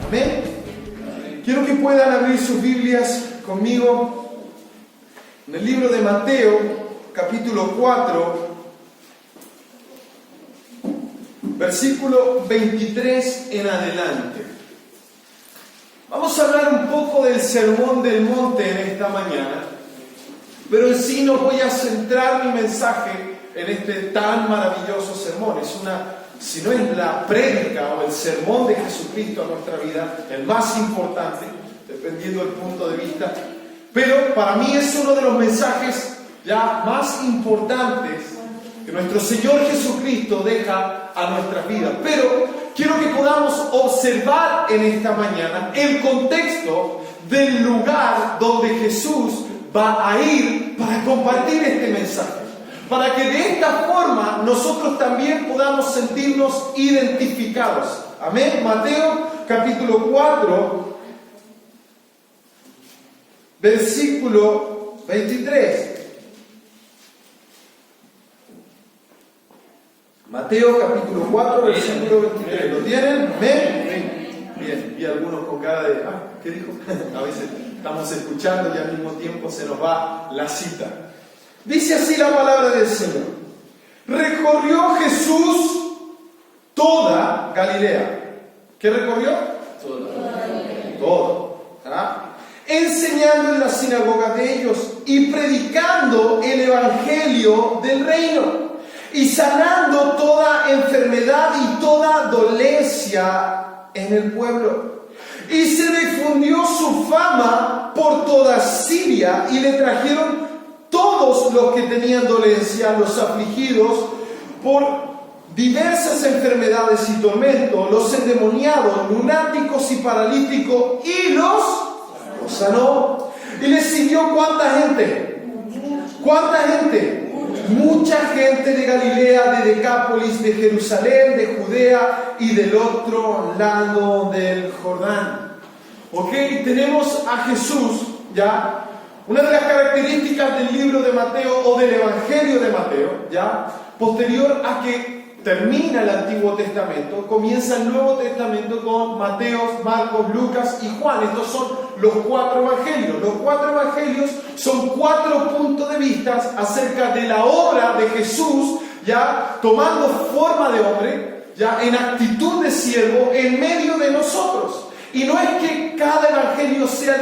Amén. Quiero que puedan abrir sus Biblias conmigo en el libro de Mateo, capítulo 4, versículo 23 en adelante. Vamos a hablar un poco del Sermón del Monte en esta mañana, pero en sí no voy a centrar mi mensaje en este tan maravilloso sermón. Si no es la prédica o el sermón de Jesucristo a nuestra vida, el más importante, dependiendo del punto de vista, pero para mí es uno de los mensajes ya más importantes que nuestro Señor Jesucristo deja a nuestras vidas. Pero quiero que podamos observar en esta mañana el contexto del lugar donde Jesús va a ir para compartir este mensaje, para que de esta forma nosotros también podamos sentirnos identificados. Amén. Mateo capítulo 4, versículo 23. Mateo capítulo 4, versículo 23. ¿Lo tienen? Amén. Bien, vi algunos con cara de ¿qué dijo? A veces estamos escuchando y al mismo tiempo se nos va la cita. Dice así la palabra del Señor. Recorrió Jesús toda Galilea. ¿Qué recorrió? Toda. Enseñando en las sinagogas de ellos y predicando el evangelio del reino y sanando toda enfermedad y toda dolencia en el pueblo. Y se difundió su fama por toda Siria y le trajeron todos los que tenían dolencia, los afligidos por diversas enfermedades y tormentos, los endemoniados, lunáticos y paralíticos, y los sanó. Y le siguió ¿cuánta gente? ¿Cuánta gente? Mucha gente de Galilea, de Decápolis, de Jerusalén, de Judea y del otro lado del Jordán. Ok, tenemos a Jesús ya. Una de las características del libro de Mateo o del Evangelio de Mateo, ya, posterior a que termina el Antiguo Testamento, comienza el Nuevo Testamento con Mateo, Marcos, Lucas y Juan. Estos son los 4 evangelios. Los 4 evangelios son 4 puntos de vista acerca de la obra de Jesús, ya, tomando forma de hombre, ya, en actitud de siervo, en medio de nosotros. Y no es que cada evangelio sea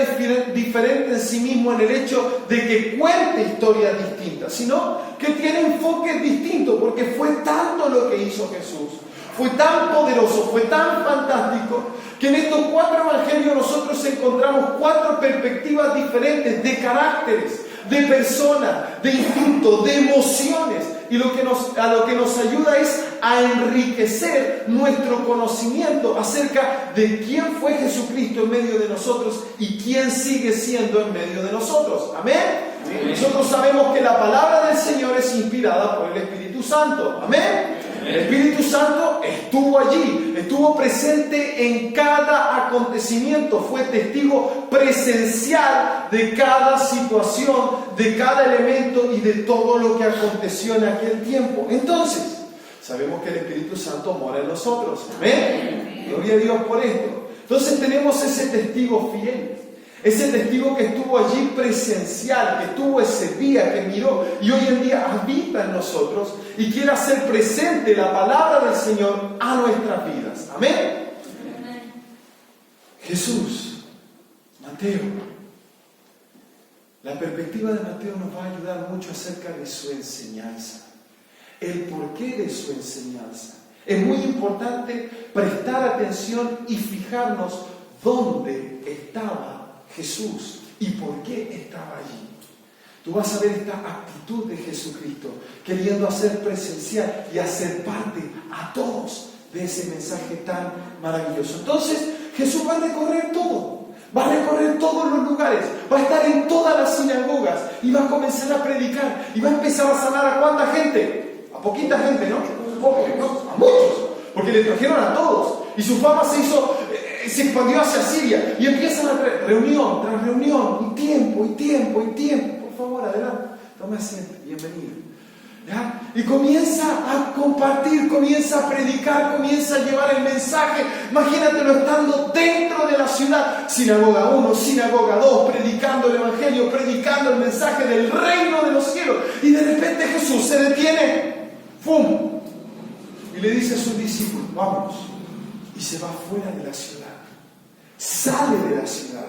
diferente en sí mismo en el hecho de que cuente historias distintas, sino que tiene enfoques distintos, porque fue tanto lo que hizo Jesús, fue tan poderoso, fue tan fantástico, que en estos 4 evangelios nosotros encontramos 4 perspectivas diferentes de caracteres, de personas, de instintos, de emociones. Y a lo que nos ayuda es a enriquecer nuestro conocimiento acerca de quién fue Jesucristo en medio de nosotros y quién sigue siendo en medio de nosotros. ¿Amén? Amén. Nosotros sabemos que la palabra del Señor es inspirada por el Espíritu Santo. ¿Amén? El Espíritu Santo estuvo allí, estuvo presente en cada acontecimiento, fue testigo presencial de cada situación, de cada elemento y de todo lo que aconteció en aquel tiempo. Entonces, sabemos que el Espíritu Santo mora en nosotros. ¿Amén? Gloria a Dios por esto. Entonces tenemos ese testigo fiel. Ese testigo que estuvo allí presencial, que estuvo ese día, que miró y hoy en día habita en nosotros y quiere hacer presente la palabra del Señor a nuestras vidas. Amén. Amén. Jesús, Mateo. La perspectiva de Mateo nos va a ayudar mucho acerca de su enseñanza, el porqué de su enseñanza. Es muy importante prestar atención y fijarnos dónde estaba Jesús y por qué estaba allí. Tú vas a ver esta actitud de Jesucristo queriendo hacer presencial y hacer parte a todos de ese mensaje tan maravilloso. Entonces Jesús va a recorrer todo, va a recorrer todos los lugares, va a estar en todas las sinagogas y va a comenzar a predicar y va a empezar a sanar ¿a cuánta gente? A poquita gente, ¿no? Poco, ¿no? A muchos, porque le trajeron a todos y su fama se expandió hacia Siria y empiezan a traer reunión tras reunión y tiempo. Por favor, adelante, tome asiento, bienvenido. ¿Ya? Y comienza a compartir, comienza a predicar, comienza a llevar el mensaje. Imagínatelo estando dentro de la ciudad, sinagoga 1, sinagoga 2, predicando el evangelio, predicando el mensaje del reino de los cielos. Y de repente Jesús se detiene, ¡fum! Y le dice a sus discípulos, vámonos. Y se va fuera de la ciudad, sale de la ciudad.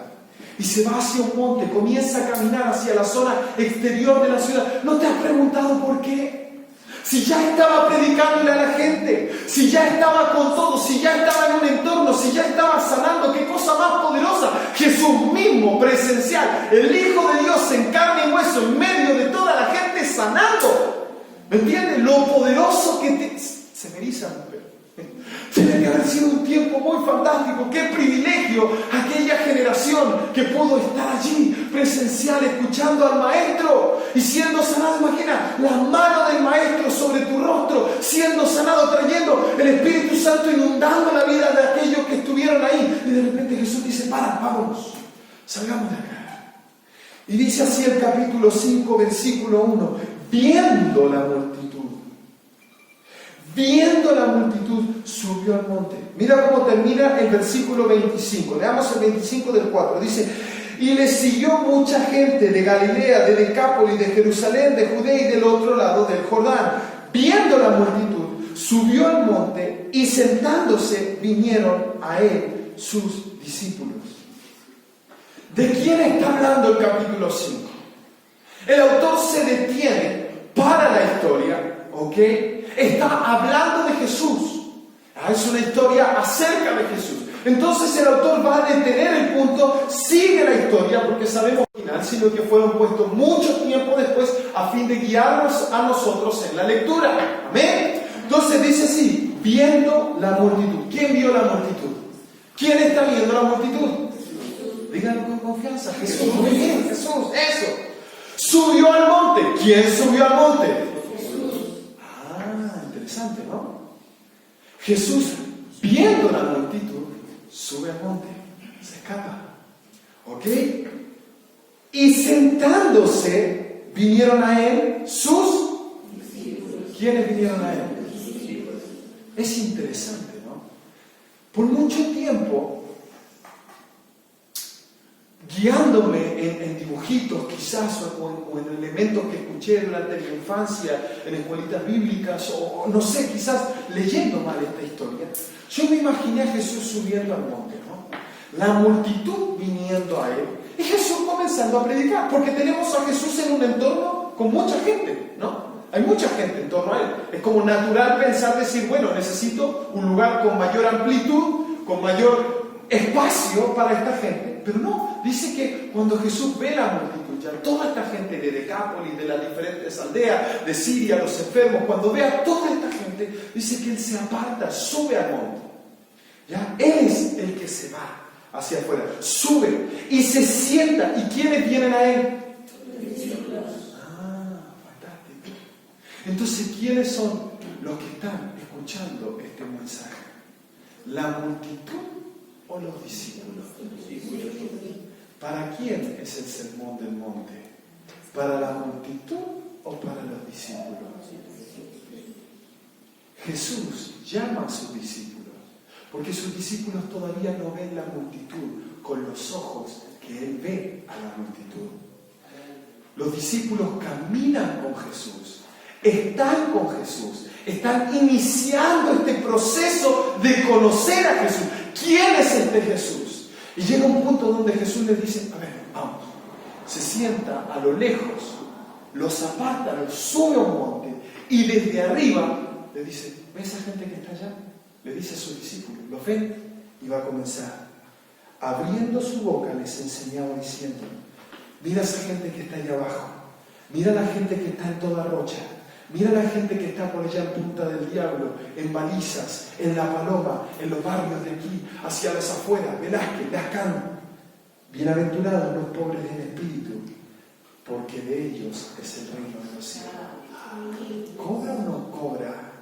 Y se va hacia un monte, comienza a caminar hacia la zona exterior de la ciudad. ¿No te has preguntado por qué? Si ya estaba predicándole a la gente, si ya estaba con todo, si ya estaba en un entorno, si ya estaba sanando, qué cosa más poderosa. Jesús mismo, presencial, el Hijo de Dios en carne y hueso, en medio de toda la gente sanando. ¿Me entiendes? Lo poderoso que se me eriza, mujer. Tiene que haber sido un tiempo muy fantástico. Qué privilegio aquella generación que pudo estar allí presencial, escuchando al maestro y siendo sanado. Imagina la mano del maestro sobre tu rostro, siendo sanado, trayendo el Espíritu Santo, inundando la vida de aquellos que estuvieron ahí. Y de repente Jesús dice, vámonos, salgamos de acá. Y dice así el capítulo 5, versículo 1, viendo la multitud, subió al monte. Mira cómo termina el versículo 25. Leamos el 25 del 4. Dice, y le siguió mucha gente de Galilea, de Decápolis, de Jerusalén, de Judea y del otro lado del Jordán. Viendo la multitud, subió al monte y sentándose vinieron a él sus discípulos. ¿De quién está hablando el capítulo 5? El autor se detiene para la historia, ¿ok? Está hablando de Jesús. Es una historia acerca de Jesús. Entonces el autor va a detener el punto, sigue la historia, porque sabemos al final, sino que fueron puestos mucho tiempo después a fin de guiarnos a nosotros en la lectura. Amén. Entonces dice así, viendo la multitud. ¿Quién vio la multitud? ¿Quién está viendo la multitud? Díganlo con confianza. Jesús. Muy bien, Jesús. Eso. Subió al monte. ¿Quién subió al monte? Interesante, ¿no? Jesús, viendo la multitud, sube al monte, se escapa, ¿ok? Y sentándose, vinieron a él sus discípulos. ¿Quiénes vinieron a él? Es interesante, ¿no? Por mucho tiempo, guiándome en dibujitos quizás o en elementos que escuché durante mi infancia en escuelitas bíblicas o no sé, quizás leyendo mal esta historia, yo me imaginé a Jesús subiendo al monte, ¿no? La multitud viniendo a él y Jesús comenzando a predicar, porque tenemos a Jesús en un entorno con mucha gente, ¿no? Hay mucha gente en torno a él. Es como natural pensar, decir, bueno, necesito un lugar con mayor amplitud, con mayor espacio para esta gente. Pero no, dice que cuando Jesús ve la multitud, ya toda esta gente de Decápolis, de las diferentes aldeas, de Siria, los enfermos, cuando ve a toda esta gente, dice que él se aparta, sube al monte. ¿Ya? Él es el que se va hacia afuera, sube y se sienta. ¿Y quiénes vienen a él? Fantástico. Entonces, ¿quiénes son los que están escuchando este mensaje? ¿La multitud o los discípulos? ¿Para quién es el sermón del monte? ¿Para la multitud o para los discípulos? Jesús llama a sus discípulos, porque sus discípulos todavía no ven la multitud con los ojos que Él ve a la multitud. Los discípulos caminan con Jesús, están con Jesús, están iniciando este proceso de conocer a Jesús. ¿Quién es este Jesús? Y llega un punto donde Jesús les dice, a ver, vamos. Se sienta a lo lejos, los aparta, los sube a un monte y desde arriba le dice, ¿ves a esa gente que está allá? Le dice a sus discípulos, ¿los ven? Y va a comenzar. Abriendo su boca les enseñaba diciendo, mira a esa gente que está allá abajo, mira a la gente que está en toda rocha, mira a la gente que está por allá en Punta del Diablo, en Balizas, en La Paloma, en los barrios de aquí, hacia las afueras, Velázquez, Lascano. Bienaventurados los pobres en espíritu, porque de ellos es el reino de los cielos. ¿Cobra o no cobra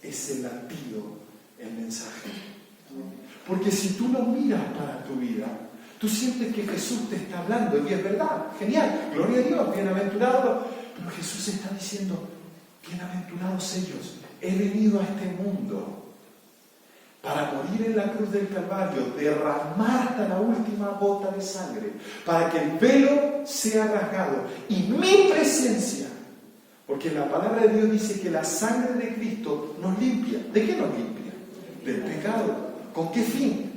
ese latido el mensaje? Porque si tú lo miras para tu vida, tú sientes que Jesús te está hablando, y es verdad, genial, gloria a Dios, bienaventurado, pero Jesús está diciendo, bienaventurados ellos, he venido a este mundo para morir en la cruz del Calvario, derramar hasta la última gota de sangre, para que el velo sea rasgado y mi presencia, porque la palabra de Dios dice que la sangre de Cristo nos limpia. ¿De qué nos limpia? Del pecado. ¿Con qué fin?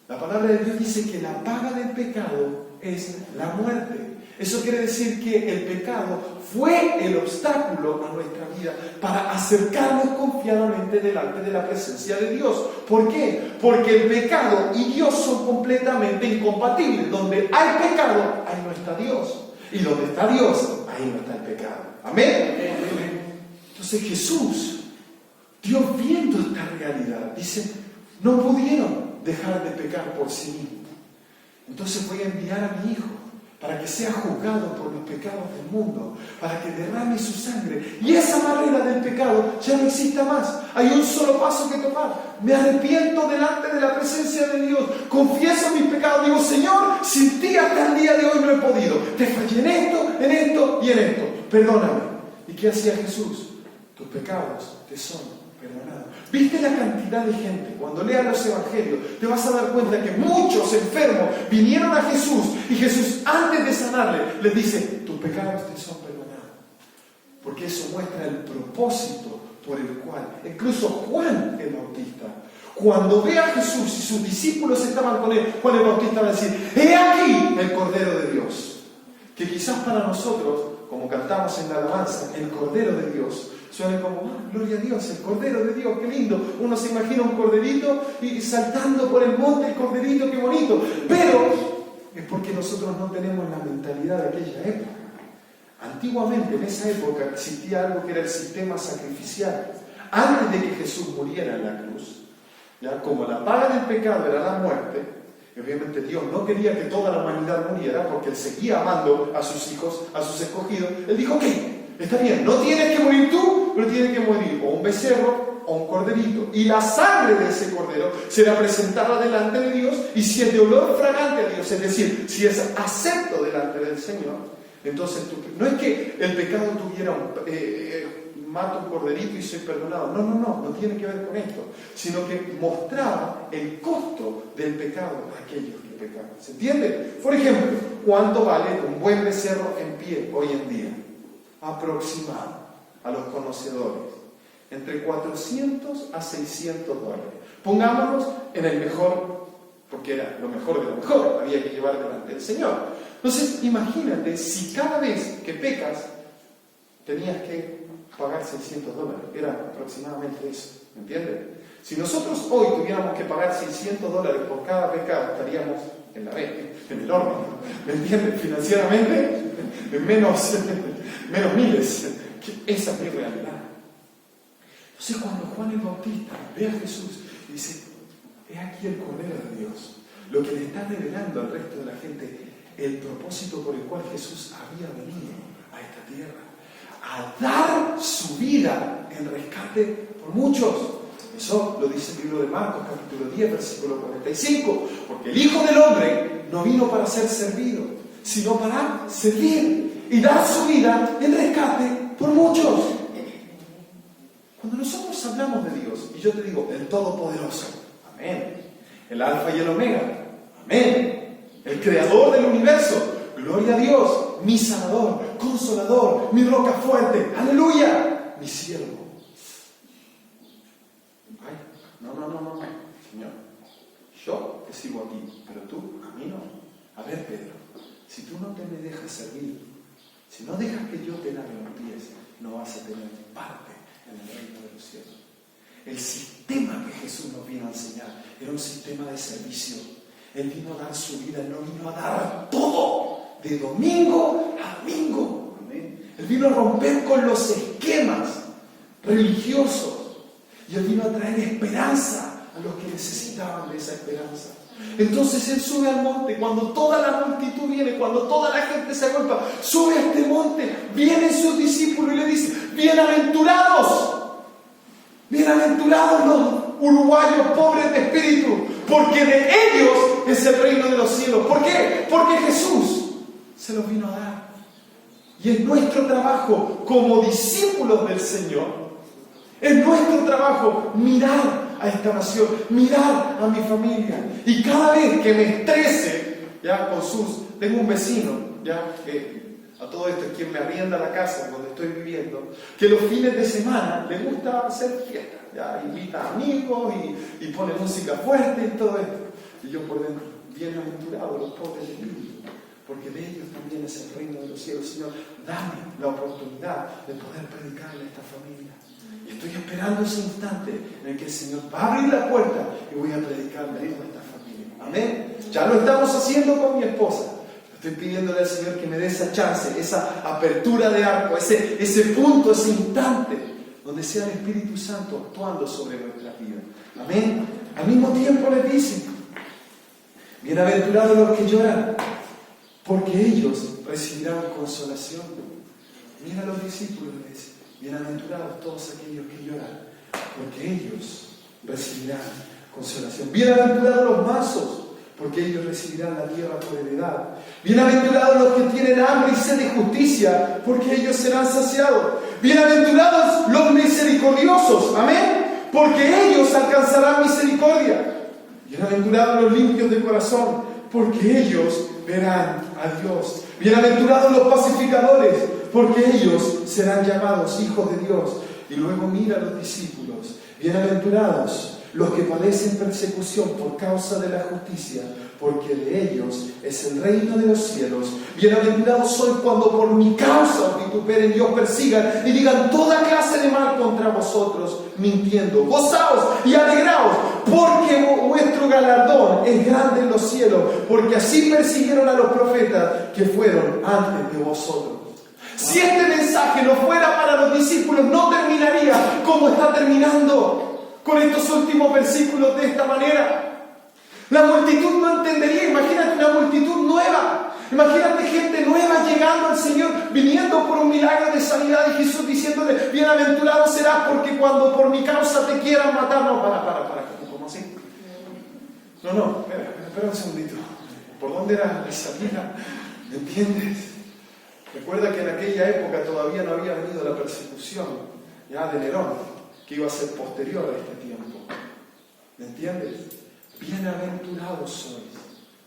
La palabra de Dios dice que la paga del pecado es la muerte. Eso quiere decir que el pecado fue el obstáculo a nuestra vida para acercarnos confiadamente delante de la presencia de Dios. ¿Por qué? Porque el pecado y Dios son completamente incompatibles. Donde hay pecado, ahí no está Dios. Y donde está Dios, ahí no está el pecado. ¿Amén? Entonces Jesús, Dios viendo esta realidad, dice, no pudieron dejar de pecar por sí mismos. Entonces voy a enviar a mi Hijo para que sea juzgado por los pecados del mundo, para que derrame su sangre. Y esa barrera del pecado ya no exista más. Hay un solo paso que tomar. Me arrepiento delante de la presencia de Dios. Confieso mis pecados. Digo, Señor, sin ti hasta el día de hoy no he podido. Te fallé en esto y en esto. Perdóname. ¿Y qué hacía Jesús? Tus pecados te son perdonados. ¿Viste la cantidad de gente? Cuando leas los evangelios te vas a dar cuenta que muchos enfermos vinieron a Jesús y Jesús, antes de sanarle, les dice, tus pecados te son perdonados. Porque eso muestra el propósito por el cual, incluso Juan el Bautista, cuando ve a Jesús y sus discípulos estaban con él, Juan el Bautista va a decir, he aquí el Cordero de Dios. Que quizás para nosotros, como cantamos en la alabanza, el Cordero de Dios, suena como, gloria a Dios, el Cordero de Dios, qué lindo. Uno se imagina un corderito y saltando por el monte, el corderito, qué bonito. Pero es porque nosotros no tenemos la mentalidad de aquella época. Antiguamente, en esa época, existía algo que era el sistema sacrificial. Antes de que Jesús muriera en la cruz, ¿ya? Como la paga del pecado era la muerte, y obviamente Dios no quería que toda la humanidad muriera, porque Él seguía amando a sus hijos, a sus escogidos. Él dijo, ok, está bien, no tienes que morir tú, pero tiene que morir o un becerro o un corderito. Y la sangre de ese cordero será presentada delante de Dios, y si es de olor fragante a Dios, es decir, si es acepto delante del Señor, entonces no es que el pecado tuviera mato un corderito y soy perdonado. No tiene que ver con esto, sino que mostraba el costo del pecado a aquellos que pecaban. ¿Se entiende? Por ejemplo, ¿cuánto vale un buen becerro en pie hoy en día? Aproximado a los conocedores, entre 400 a 600 dólares. Pongámonos en el mejor, porque era lo mejor de lo mejor, había que llevar delante del Señor. Entonces, imagínate si cada vez que pecas tenías que pagar 600 dólares, era aproximadamente eso, ¿me entiendes? Si nosotros hoy tuviéramos que pagar 600 dólares por cada pecado, estaríamos en el horno, ¿me entiendes? Financieramente, en menos miles. Esa es mi realidad. Entonces, cuando Juan el Bautista ve a Jesús y dice, he aquí el Cordero de Dios, lo que le está revelando al resto de la gente el propósito por el cual Jesús había venido a esta tierra, a dar su vida en rescate por muchos. Eso lo dice el libro de Marcos, capítulo 10, versículo 45, porque el Hijo del Hombre no vino para ser servido, sino para servir y dar su vida en rescate por muchos. Cuando nosotros hablamos de Dios, y yo te digo, el Todopoderoso, amén, el Alfa y el Omega, amén, el Creador del universo, gloria a Dios, mi sanador, consolador, mi roca fuerte, aleluya, mi siervo. Ay, no, Señor, yo te sigo a ti, pero tú a mí no. A ver, Pedro, si tú no te me dejas servir, si no dejas que yo te lave los pies, no vas a tener parte en el reino de los cielos. El sistema que Jesús nos vino a enseñar era un sistema de servicio. Él vino a dar su vida, Él no vino a dar todo, de domingo a domingo. Amén. Él vino a romper con los esquemas religiosos, y Él vino a traer esperanza a los que necesitaban de esa esperanza. Entonces Él sube al monte, cuando toda la multitud viene, cuando toda la gente se agolpa, sube a este monte, vienen sus discípulos y le dicen, bienaventurados los uruguayos pobres de espíritu, porque de ellos es el reino de los cielos. ¿Por qué? Porque Jesús se los vino a dar. Y es nuestro trabajo como discípulos del Señor, es nuestro trabajo mirar a esta nación, mirar a mi familia. Y cada vez que me estrese, ya con tengo un vecino, ya que a todo esto es quien me arrienda la casa donde estoy viviendo, que los fines de semana le gusta hacer fiesta, ya invita amigos y pone música fuerte y todo esto. Y yo por dentro, bienaventurados los pobres de espíritu, porque de ellos también es el reino de los cielos. Señor, dame la oportunidad de poder predicarle a esta familia. Y estoy esperando ese instante en el que el Señor va a abrir la puerta y voy a predicarle a toda esta familia. Amén. Ya lo estamos haciendo con mi esposa. Estoy pidiéndole al Señor que me dé esa chance, esa apertura de arco, ese punto, ese instante donde sea el Espíritu Santo actuando sobre nuestra vida. Amén. Al mismo tiempo les dice: bienaventurados los que lloran, porque ellos recibirán consolación. Mira a los discípulos, les dice: bienaventurados todos aquellos que lloran, porque ellos recibirán consolación. Bienaventurados los mansos, porque ellos recibirán la tierra por heredad. Bienaventurados los que tienen hambre y sed de justicia, porque ellos serán saciados. Bienaventurados los misericordiosos, amén, porque ellos alcanzarán misericordia. Bienaventurados los limpios de corazón, porque ellos verán a Dios. Bienaventurados los pacificadores, porque ellos serán llamados hijos de Dios. Y luego mira a los discípulos: bienaventurados los que padecen persecución por causa de la justicia, porque de ellos es el reino de los cielos. Bienaventurados sois cuando por mi causa os vituperen y os persigan y digan toda clase de mal contra vosotros, mintiendo. Gozaos y alegraos, porque vuestro galardón es grande en los cielos, porque así persiguieron a los profetas que fueron antes de vosotros. Si este mensaje no fuera para los discípulos, no terminaría como está terminando, con estos últimos versículos de esta manera. La multitud no entendería. Imagínate una multitud nueva. Imagínate gente nueva llegando al Señor, viniendo por un milagro de sanidad, y Jesús diciéndole: bienaventurado serás porque cuando por mi causa te quieran matar. No, para, ¿cómo así? No, espera un segundito. ¿Por dónde era la salida? ¿Me entiendes? Recuerda que en aquella época todavía no había venido la persecución ya de Nerón, que iba a ser posterior a este tiempo. ¿Me entiendes? Bienaventurados sois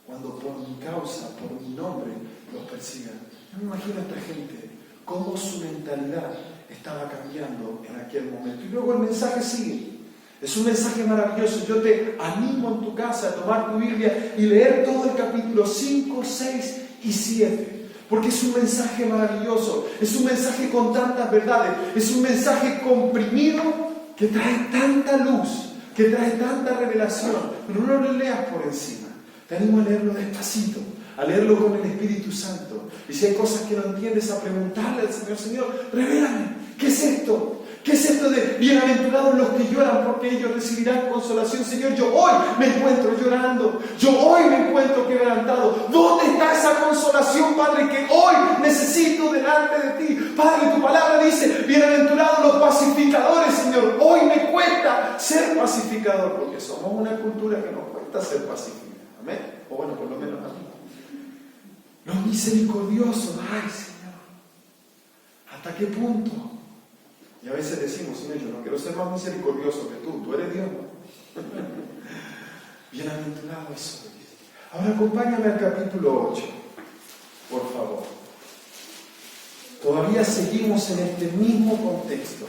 cuando por mi causa, por mi nombre, los persigan. Yo me imagino a esta gente, cómo su mentalidad estaba cambiando en aquel momento. Y luego el mensaje sigue. Es un mensaje maravilloso. Yo te animo en tu casa a tomar tu Biblia y leer todo el capítulo 5, 6 y 7. Porque es un mensaje maravilloso, es un mensaje con tantas verdades, es un mensaje comprimido que trae tanta luz, que trae tanta revelación. Pero no lo leas por encima. Te animo a leerlo despacito, a leerlo con el Espíritu Santo. Y si hay cosas que no entiendes, a preguntarle al Señor: Señor, revélame, ¿qué es esto? ¿Qué es esto de bienaventurados los que lloran porque ellos recibirán consolación? Señor, yo hoy me encuentro llorando, yo hoy me encuentro quebrantado. ¿Dónde está esa consolación, Padre, que hoy necesito delante de ti? Padre, tu palabra dice: bienaventurados los pacificadores, Señor. Hoy me cuesta ser pacificador, porque somos una cultura que nos cuesta ser pacífica. Amén. O bueno, por lo menos a mí. Los misericordiosos, ay Señor, ¿hasta qué punto? Y a veces decimos: Señor, yo no quiero ser más misericordioso que tú eres Dios. Bienaventurados sois. Ahora acompáñame al capítulo 8, por favor. Todavía seguimos en este mismo contexto.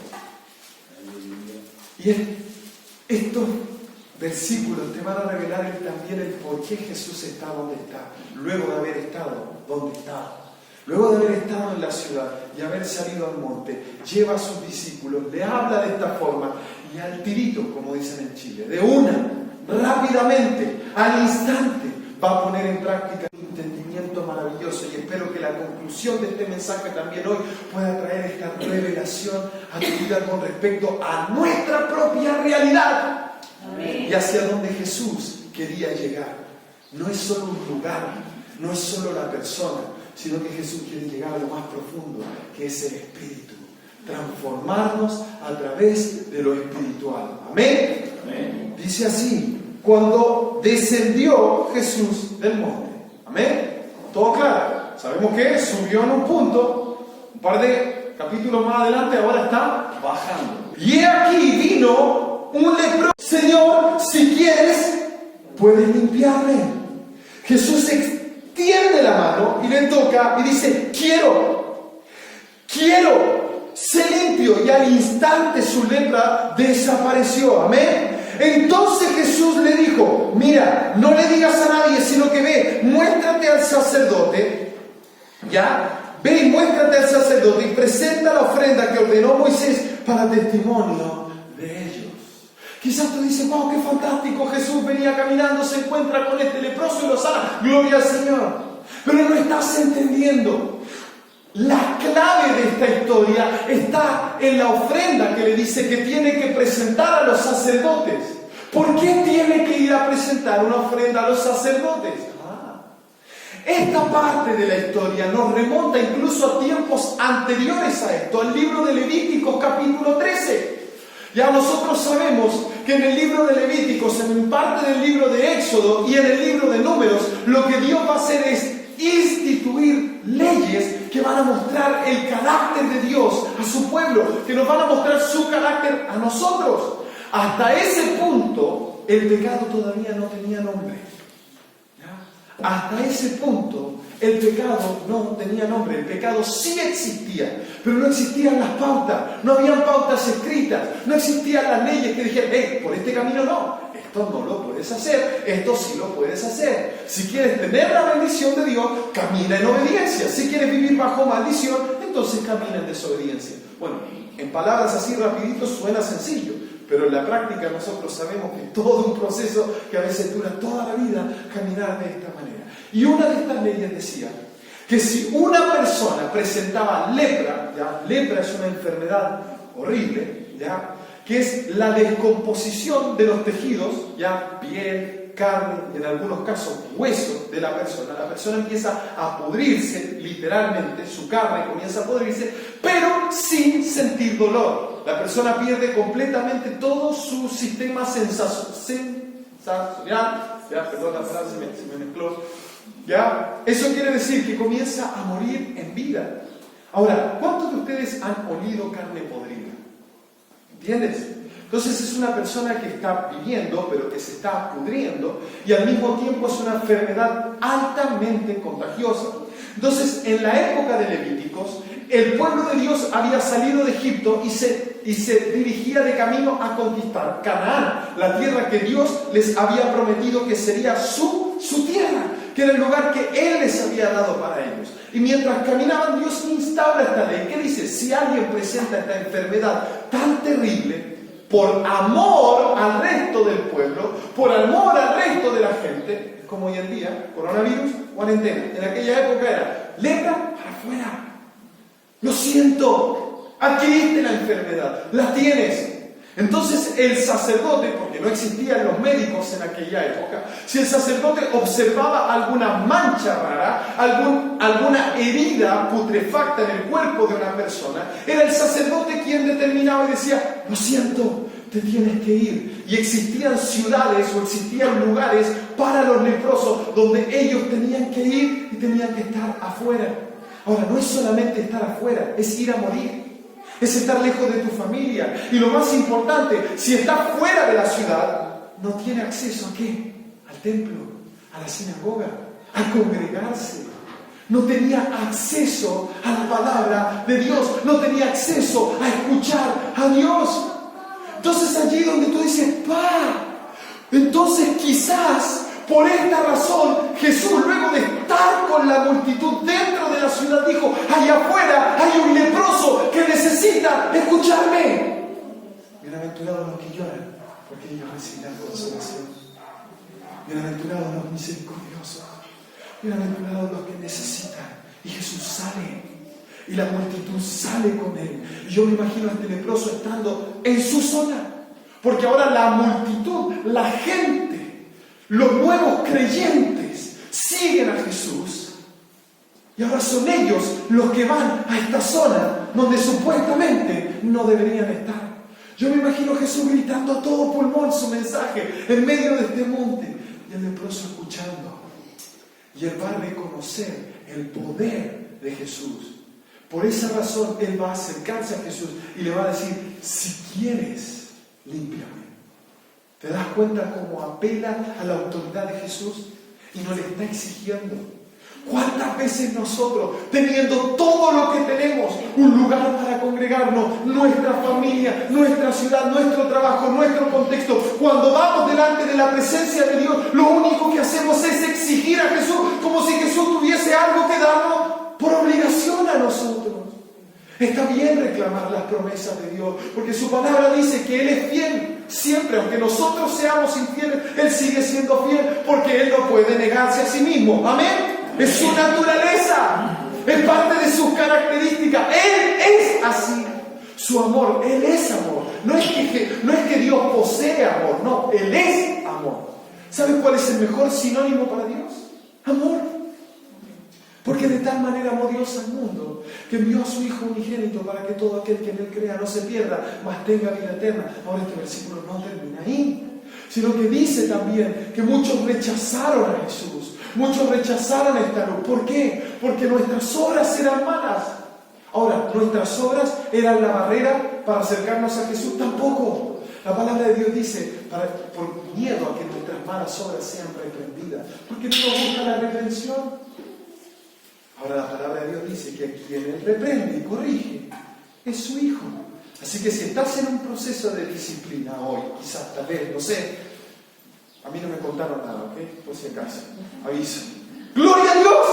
Y estos versículos te van a revelar también el por qué Jesús está donde está, luego de haber estado donde está. Luego de haber estado en la ciudad y haber salido al monte, lleva a sus discípulos, le habla de esta forma y al tirito, como dicen en Chile, de una, rápidamente, al instante, va a poner en práctica un entendimiento maravilloso. Y espero que la conclusión de este mensaje también hoy pueda traer esta revelación a tu vida con respecto a nuestra propia realidad. Amén. Y hacia donde Jesús quería llegar. No es solo un lugar, no es solo la persona, sino que Jesús quiere llegar a lo más profundo, que es el Espíritu. Transformarnos a través de lo espiritual. Amén. Amén. Dice así: cuando descendió Jesús del monte. Amén. Todo claro. Sabemos que subió en un punto, Un par de capítulos más adelante ahora está bajando. Y he aquí vino un leproso. Señor, si quieres, puedes limpiarme. Jesús extiende la mano y le toca y dice, quiero, sé limpio. Y al instante su lepra desapareció. Amén. Entonces Jesús le dijo, mira, no le digas a nadie, sino que ve, muéstrate al sacerdote, ¿ya? Ve y muéstrate al sacerdote y presenta la ofrenda que ordenó Moisés para testimonio de ellos. Quizás tú dices, wow, qué fantástico, Jesús venía caminando, se encuentra con este leproso y lo sana, gloria al Señor. Pero no estás entendiendo. La clave de esta historia está en la ofrenda que le dice que tiene que presentar a los sacerdotes. ¿Por qué tiene que ir a presentar una ofrenda a los sacerdotes? Esta parte de la historia nos remonta incluso a tiempos anteriores a esto, al libro de Levíticos capítulo 13. Ya nosotros sabemos que en el libro de Levíticos, en parte del libro de Éxodo y en el libro de Números, lo que Dios va a hacer es instituir leyes que van a mostrar el carácter de Dios a su pueblo, que nos van a mostrar su carácter a nosotros. Hasta ese punto, el pecado todavía no tenía nombre. ¿Ya? Hasta ese punto, el pecado no tenía nombre. El pecado sí existía, pero no existían las pautas, no habían pautas escritas, no existían las leyes que dijeran, hey, por este camino no. Esto no lo puedes hacer, esto sí lo puedes hacer. Si quieres tener la bendición de Dios, camina en obediencia. Si quieres vivir bajo maldición, entonces camina en desobediencia. Bueno, en palabras así rapidito suena sencillo, pero en la práctica nosotros sabemos que es todo un proceso que a veces dura toda la vida caminar de esta manera. Y una de estas leyes decía que si una persona presentaba lepra, ¿ya? Lepra es una enfermedad horrible, ¿ya? Que es la descomposición de los tejidos, ya piel, carne y en algunos casos huesos de la persona. La persona empieza a pudrirse, literalmente, su carne comienza a pudrirse, pero sin sentir dolor. La persona pierde completamente todo su sistema sensorial, ya, perdón la frase, se me mezcló, ya. Eso quiere decir que comienza a morir en vida. Ahora, ¿cuántos de ustedes han olido carne podrida? ¿Entiendes? Entonces es una persona que está viviendo, pero que se está pudriendo, y al mismo tiempo es una enfermedad altamente contagiosa. Entonces, en la época de Levíticos, el pueblo de Dios había salido de Egipto y se dirigía de camino a conquistar Canaán, la tierra que Dios les había prometido que sería su tierra, que era el lugar que Él les había dado para ellos. Y mientras caminaban, Dios instaura esta ley que dice, si alguien presenta esta enfermedad tan terrible, por amor al resto del pueblo, por amor al resto de la gente, como hoy en día, coronavirus, cuarentena. En aquella época era, lepra para afuera. Lo siento, adquiriste la enfermedad, la tienes. Entonces el sacerdote, porque no existían los médicos en aquella época, si el sacerdote observaba alguna mancha rara, alguna herida putrefacta en el cuerpo de una persona, era el sacerdote quien determinaba y decía, lo siento, te tienes que ir. Y existían ciudades o existían lugares para los leprosos donde ellos tenían que ir y tenían que estar afuera. Ahora, no es solamente estar afuera, es ir a morir. Es estar lejos de tu familia. Y lo más importante, si está fuera de la ciudad, no tiene acceso ¿a qué? Al templo, a la sinagoga, a congregarse. No tenía acceso a la palabra de Dios. No tenía acceso a escuchar a Dios. Entonces allí donde tú dices, entonces quizás por esta razón Jesús, luego de estar con la multitud dentro de la ciudad, dijo, allá afuera hay un leproso que necesita escucharme. Bienaventurados los que lloran, porque ellos recibirán consolación. Bienaventurados los misericordiosos. Bienaventurados los que necesitan. Y Jesús sale. Y la multitud sale con él. Y yo me imagino a este leproso estando en su zona. Porque ahora la multitud, la gente, los nuevos creyentes siguen a Jesús. Y ahora son ellos los que van a esta zona donde supuestamente no deberían estar. Yo me imagino a Jesús gritando a todo pulmón su mensaje en medio de este monte. Y el leproso escuchando. Y él va a reconocer el poder de Jesús. Por esa razón Él va a acercarse a Jesús y le va a decir, si quieres, límpiame. ¿Te das cuenta cómo apela a la autoridad de Jesús y no le está exigiendo? ¿Cuántas veces nosotros, teniendo todo lo que tenemos, un lugar para congregarnos, nuestra familia, nuestra ciudad, nuestro trabajo, nuestro contexto, cuando vamos delante de la presencia de Dios, lo único que hacemos es exigir a Jesús como si Jesús tuviese algo que darnos por obligación a nosotros? Está bien reclamar las promesas de Dios, porque su palabra dice que Él es fiel siempre, aunque nosotros seamos infieles, Él sigue siendo fiel, porque Él no puede negarse a sí mismo. Amén. Es su naturaleza, es parte de sus características. Él es así. Su amor, Él es amor. No es que Dios posee amor, no, Él es amor. ¿Saben cuál es el mejor sinónimo para Dios? Amor. Porque de tal manera amó Dios al mundo, que envió a su Hijo unigénito para que todo aquel que en Él crea no se pierda, mas tenga vida eterna. Ahora este versículo no termina ahí, sino que dice también que muchos rechazaron a Jesús, muchos rechazaron esta luz. ¿Por qué? Porque nuestras obras eran malas. Ahora, ¿nuestras obras eran la barrera para acercarnos a Jesús? Tampoco. La palabra de Dios dice, por miedo a que nuestras malas obras sean reprendidas, porque Dios busca la reprensión. Ahora la palabra de Dios dice que quien Él reprende y corrige es su Hijo. Así que si estás en un proceso de disciplina hoy, quizás, tal vez, no sé, a mí no me contaron nada, ¿ok? Por si acaso, aviso. ¡Gloria a Dios!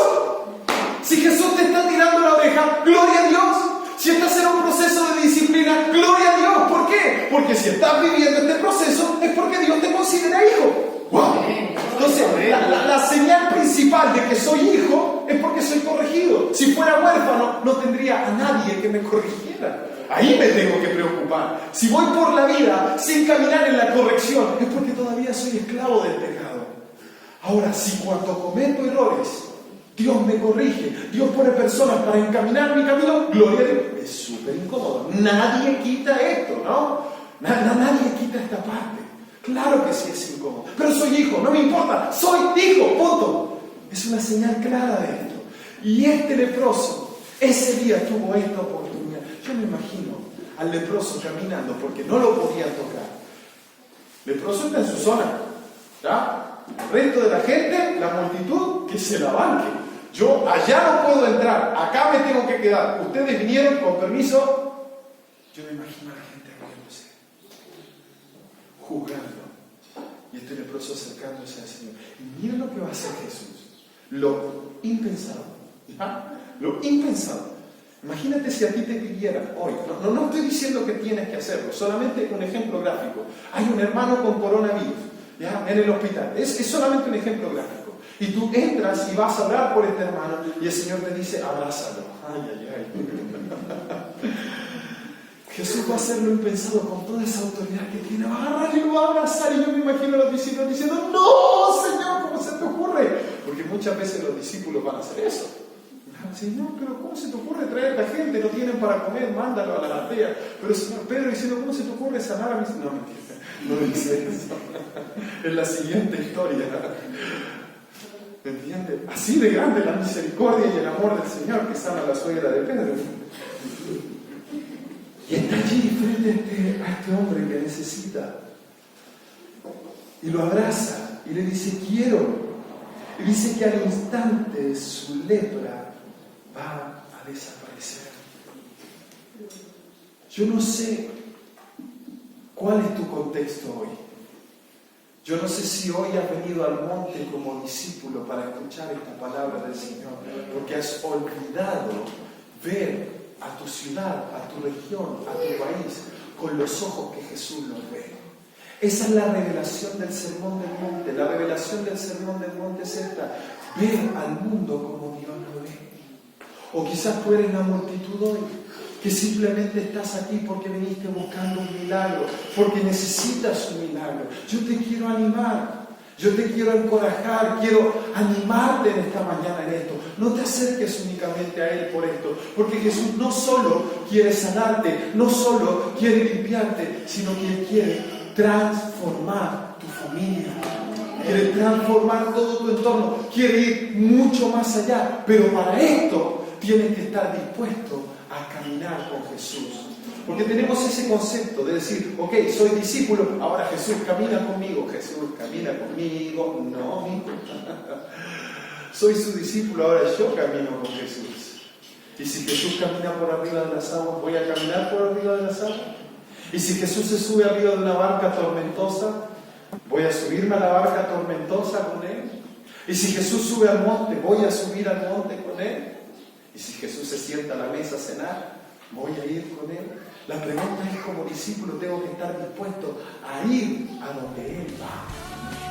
Si Jesús te está tirando la oreja, ¡gloria a Dios! Si estás en un proceso de disciplina, ¡gloria a Dios! ¿Por qué? Porque si estás viviendo este proceso es porque Dios te considera hijo. ¡Wow! Entonces, la señal principal de que soy hijo es porque soy corregido. Si fuera huérfano, no tendría a nadie que me corrigiera. Ahí me tengo que preocupar. Si voy por la vida sin caminar en la corrección, es porque todavía soy esclavo del pecado. Ahora, si cuando cometo errores, Dios me corrige, Dios pone personas para encaminar mi camino, gloria a Dios. Es súper incómodo. Nadie quita esto, ¿no? Nadie quita esta parte. Claro que sí es incómodo, pero soy hijo, no me importa, soy hijo, punto. Es una señal clara de esto. Y este leproso, ese día tuvo esta oportunidad. Yo me imagino al leproso caminando porque no lo podía tocar. Leproso está en su zona, ¿ya? El resto de la gente, la multitud, que se la banque. Yo allá no puedo entrar, acá me tengo que quedar. Ustedes vinieron, con permiso. Yo me imagino a la gente riéndose, juzgando, y este leproso acercándose al Señor. Y miren lo que va a hacer Jesús. Lo impensado. ¿Ya? Lo impensado. Imagínate si a ti te pidieran hoy. No estoy diciendo que tienes que hacerlo, solamente un ejemplo gráfico. Hay un hermano con coronavirus, ¿ya? En el hospital. Es solamente un ejemplo gráfico. Y tú entras y vas a hablar por este hermano y el Señor te dice, abrázalo. Ay. Jesús va a hacer lo impensado con toda esa autoridad que tiene. Va a agarrar y lo va a abrazar. Y yo me imagino a los discípulos diciendo, no, Señor, ¿cómo se te ocurre? Porque muchas veces los discípulos van a hacer eso. Señor, pero ¿cómo se te ocurre traer a la gente? No tienen para comer, mándalo a la aldea. Pero el Señor Pedro diciendo, ¿cómo se te ocurre sanar a mis...? No, mentira, no dice eso. Es la siguiente historia. ¿Me entiendes? Así de grande la misericordia y el amor del Señor que sana a la suegra de Pedro. Y está allí frente a este hombre que necesita. Y lo abraza y le dice, quiero. Y dice que al instante su lepra va a desaparecer. Yo no sé cuál es tu contexto hoy. Yo no sé si hoy has venido al monte como discípulo para escuchar esta palabra del Señor, porque has olvidado ver a tu ciudad, a tu región, a tu país, con los ojos que Jesús los ve. Esa es la revelación del Sermón del Monte. La revelación del Sermón del Monte es esta: ver al mundo como Dios lo ve. O quizás tú eres la multitud hoy, que simplemente estás aquí porque viniste buscando un milagro, porque necesitas un milagro. Yo te quiero animar, yo te quiero encorajar, quiero animarte en esta mañana en esto. No te acerques únicamente a Él por esto, porque Jesús no solo quiere sanarte, no solo quiere limpiarte, sino que Él quiere transformar tu familia, quiere transformar todo tu entorno, quiere ir mucho más allá. Pero para esto tienes que estar dispuesto a caminar con Jesús. Porque tenemos ese concepto de decir, ok, soy discípulo, ahora Jesús camina conmigo, Jesús camina conmigo. No, hijo. Soy su discípulo, ahora yo camino con Jesús. Y si Jesús camina por arriba de las aguas, voy a caminar por arriba de las aguas. Y si Jesús se sube arriba de una barca tormentosa, voy a subirme a la barca tormentosa con Él. Y si Jesús sube al monte, voy a subir al monte con Él. Y si Jesús se sienta a la mesa a cenar, voy a ir con Él. La pregunta es, como discípulo, tengo que estar dispuesto a ir a donde Él va.